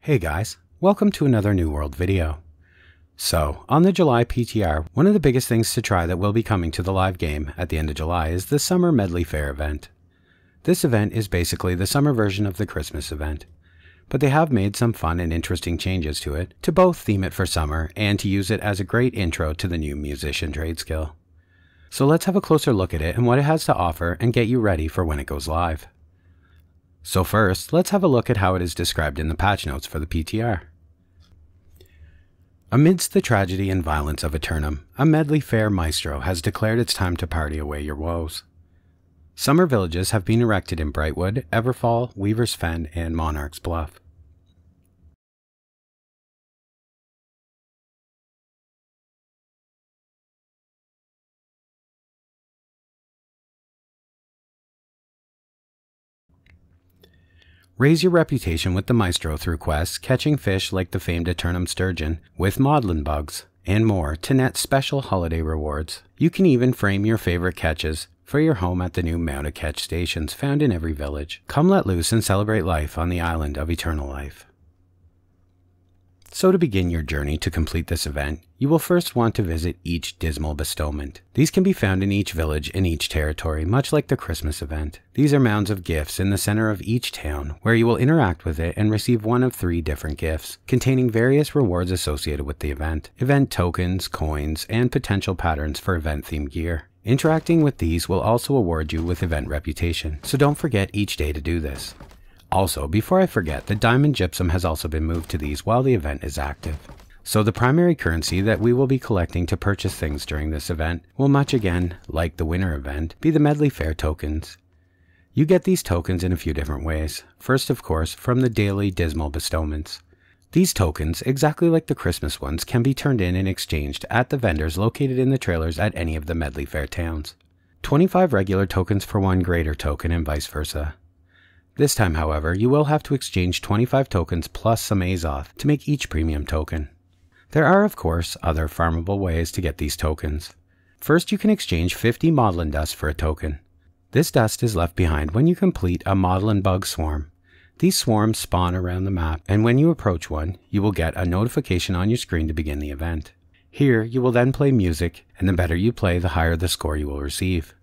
Hey guys, welcome to another New World video. So, on the July PTR, one of the biggest things to try that will be coming to the live game at the end of July is the Summer Medleyfaire event. This event is basically the summer version of the Christmas event, but they have made some fun and interesting changes to it, to both theme it for summer and to use it as a great intro to the new musician trade skill. So let's have a closer look at it and what it has to offer and get you ready for when it goes live. So first, let's have a look at how it is described in the patch notes for the PTR. Amidst the tragedy and violence of Aeternum, a Medleyfaire maestro has declared it's time to party away your woes. Summer villages have been erected in Brightwood, Everfall, Weaver's Fen, and Monarch's Bluff. Raise your reputation with the maestro through quests, catching fish like the famed Aeternum sturgeon, with maudlin bugs, and more to net special holiday rewards. You can even frame your favorite catches for your home at the new mounted catch stations found in every village. Come let loose and celebrate life on the island of eternal life. So to begin your journey to complete this event, you will first want to visit each dismal bestowment. These can be found in each village in each territory, much like the Christmas event. These are mounds of gifts in the center of each town, where you will interact with it and receive one of 3 different gifts, containing various rewards associated with the event tokens, coins, and potential patterns for event-themed gear. Interacting with these will also award you with event reputation, so don't forget each day to do this. Also, before I forget, the diamond gypsum has also been moved to these while the event is active. So the primary currency that we will be collecting to purchase things during this event will much again, like the winter event, be the Medleyfaire tokens. You get these tokens in a few different ways. First, of course, from the daily dismal bestowments. These tokens, exactly like the Christmas ones, can be turned in and exchanged at the vendors located in the trailers at any of the Medleyfaire towns. 25 regular tokens for 1 greater token and vice versa. This time, however, you will have to exchange 25 tokens plus some Azoth to make each premium token. There are, of course, other farmable ways to get these tokens. First, you can exchange 50 maudlin dust for a token. This dust is left behind when you complete a maudlin bug swarm. These swarms spawn around the map, and when you approach one, you will get a notification on your screen to begin the event. Here, you will then play music, and the better you play, the higher the score you will receive.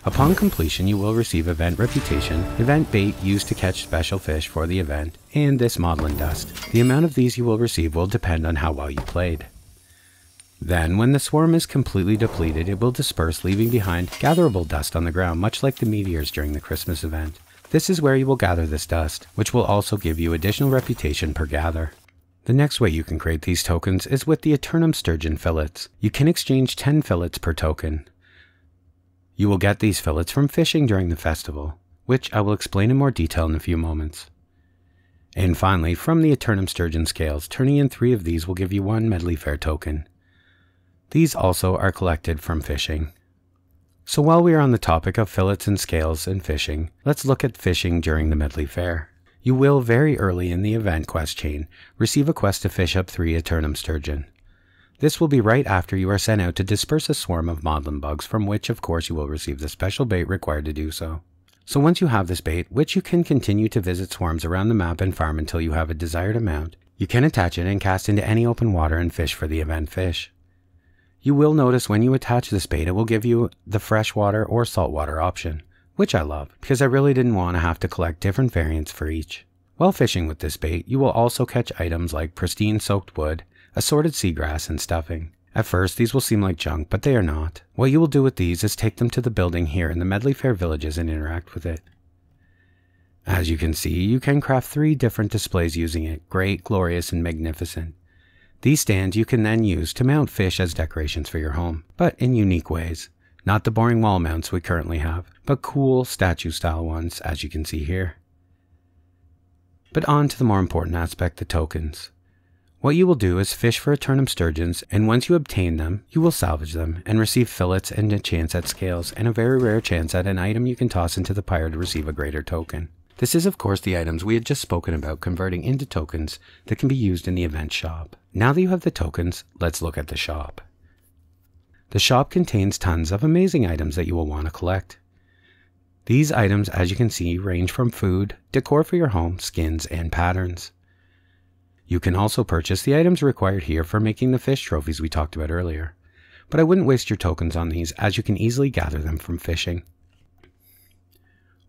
Upon completion, you will receive event reputation, event bait used to catch special fish for the event, and this maudlin dust. The amount of these you will receive will depend on how well you played. Then, when the swarm is completely depleted, it will disperse, leaving behind gatherable dust on the ground, much like the meteors during the Christmas event. This is where you will gather this dust, which will also give you additional reputation per gather. The next way you can create these tokens is with the Aeternum sturgeon fillets. You can exchange 10 fillets per token. You will get these fillets from fishing during the festival, which I will explain in more detail in a few moments. And finally, from the Aeternum sturgeon scales, turning in 3 of these will give you 1 Medleyfaire token. These also are collected from fishing. So while we are on the topic of fillets and scales and fishing, let's look at fishing during the Medleyfaire. You will, very early in the event quest chain, receive a quest to fish up 3 Aeternum sturgeon. This will be right after you are sent out to disperse a swarm of maudlin bugs, from which of course you will receive the special bait required to do so. So once you have this bait, which you can continue to visit swarms around the map and farm until you have a desired amount, You can attach it and cast into any open water and fish for the event fish. You will notice when you attach this bait, it will give you the freshwater or saltwater option, which I love because I really didn't want to have to collect different variants for each. While fishing with this bait, you will also catch items like pristine soaked wood, assorted seagrass, and stuffing. At first, these will seem like junk, but they are not. What you will do with these is take them to the building here in the Medleyfaire villages and interact with it. As you can see, you can craft 3 different displays using it, great, glorious, and magnificent. These stands you can then use to mount fish as decorations for your home, but in unique ways. Not the boring wall mounts we currently have, but cool statue-style ones, as you can see here. But on to the more important aspect, the tokens. What you will do is fish for eternum sturgeons, and once you obtain them, you will salvage them and receive fillets and a chance at scales, and a very rare chance at an item you can toss into the pyre to receive a greater token. This is of course the items we had just spoken about converting into tokens that can be used in the event shop. Now that you have the tokens, let's look at the shop. The shop contains tons of amazing items that you will want to collect. These items, as you can see, range from food, decor for your home, skins, and patterns. You can also purchase the items required here for making the fish trophies we talked about earlier, but I wouldn't waste your tokens on these as you can easily gather them from fishing.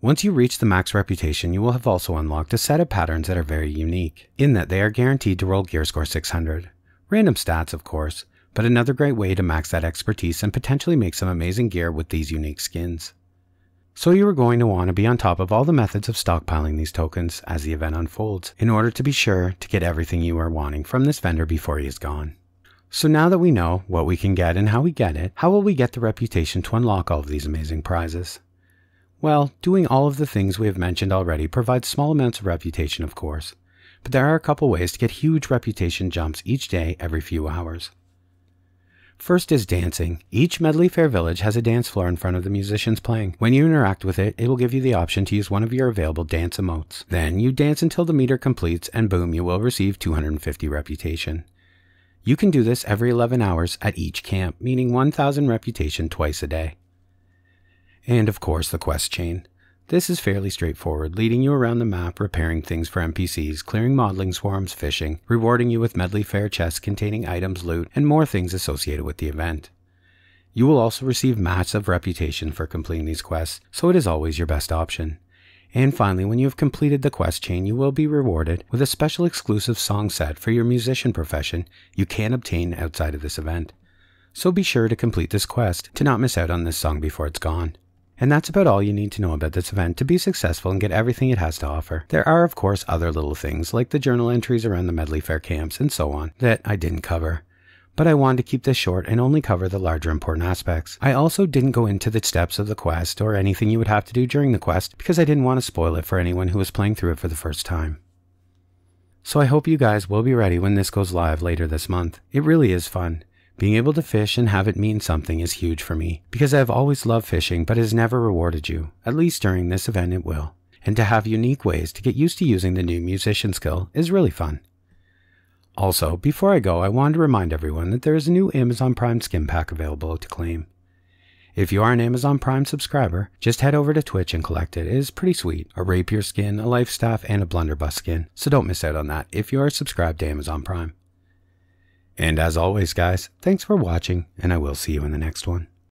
Once you reach the max reputation, you will have also unlocked a set of patterns that are very unique, in that they are guaranteed to roll gear score 600. Random stats, of course, but another great way to max that expertise and potentially make some amazing gear with these unique skins. So you are going to want to be on top of all the methods of stockpiling these tokens as the event unfolds, in order to be sure to get everything you are wanting from this vendor before he is gone. So now that we know what we can get and how we get it, how will we get the reputation to unlock all of these amazing prizes? Well, doing all of the things we have mentioned already provides small amounts of reputation, of course, but there are a couple ways to get huge reputation jumps each day every few hours. First is dancing. Each Medleyfaire village has a dance floor in front of the musicians playing. When you interact with it, it will give you the option to use one of your available dance emotes. Then you dance until the meter completes and boom, you will receive 250 reputation. You can do this every 11 hours at each camp, meaning 1000 reputation twice a day. And of course the quest chain. This is fairly straightforward, leading you around the map, repairing things for NPCs, clearing modeling swarms, fishing, rewarding you with Medleyfaire chests containing items, loot, and more things associated with the event. You will also receive massive reputation for completing these quests, so it is always your best option. And finally, when you have completed the quest chain, you will be rewarded with a special exclusive song set for your musician profession you can obtain outside of this event. So be sure to complete this quest to not miss out on this song before it's gone. And that's about all you need to know about this event to be successful and get everything it has to offer. There are of course other little things like the journal entries around the Medleyfaire camps and so on that I didn't cover, but I wanted to keep this short and only cover the larger important aspects. I also didn't go into the steps of the quest or anything you would have to do during the quest because I didn't want to spoil it for anyone who was playing through it for the first time. So I hope you guys will be ready when this goes live later this month. It really is fun. Being able to fish and have it mean something is huge for me, because I have always loved fishing but it has never rewarded you, at least during this event it will. And to have unique ways to get used to using the new musician skill is really fun. Also, before I go, I wanted to remind everyone that there is a new Amazon Prime skin pack available to claim. If you are an Amazon Prime subscriber, just head over to Twitch and collect it. It is pretty sweet. A rapier skin, a life staff, and a blunderbuss skin, so don't miss out on that if you are subscribed to Amazon Prime. And as always guys, thanks for watching, and I will see you in the next one.